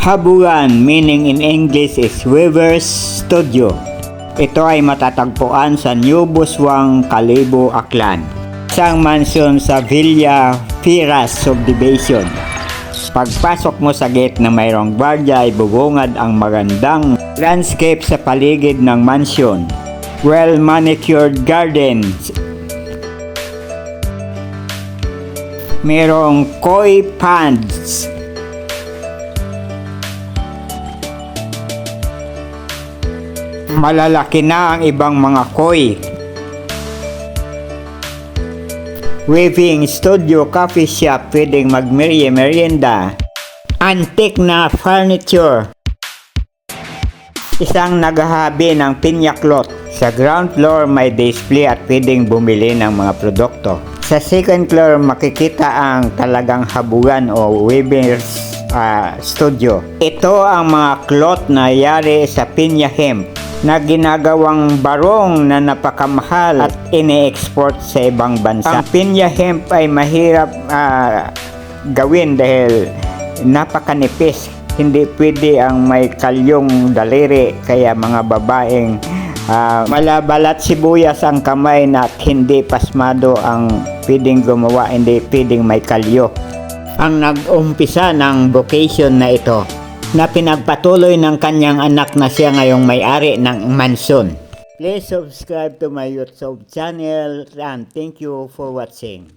Habugan, meaning in English is Weaver's Studio. Ito ay matatagpuan sa New Buswang, Kalibo, Aklan. Isang mansyon sa Villa Firas Subdivision. Pagpasok mo sa gate na mayroong gwardiya ay bubungad ang magandang landscape sa paligid ng mansyon. Well-manicured gardens. Mayroong koi ponds. Malalaki na ang ibang mga koi. Weaving studio, coffee shop, pwedeng merienda. Antique na furniture. Isang naghahabi ng pinya cloth. Sa ground floor may display at pwedeng bumili ng mga produkto. Sa second floor makikita ang talagang habugan o weaver's studio. Ito ang mga cloth na yari sa pinya hemp na ginagawang barong na napakamahal at ine-export sa ibang bansa. Ang pinya hemp ay mahirap gawin dahil napakanipis. Hindi pwede ang may kalyong daliri, kaya mga babaeng malabalat sibuyas ang kamay na hindi pasmado ang pwedeng gumawa, hindi pwedeng may kalyo. Ang nag-umpisa ng vocation na ito na pinagpatuloy ng kanyang anak na siya ngayong may-ari ng mansyon. Please subscribe to my YouTube channel and thank you for watching.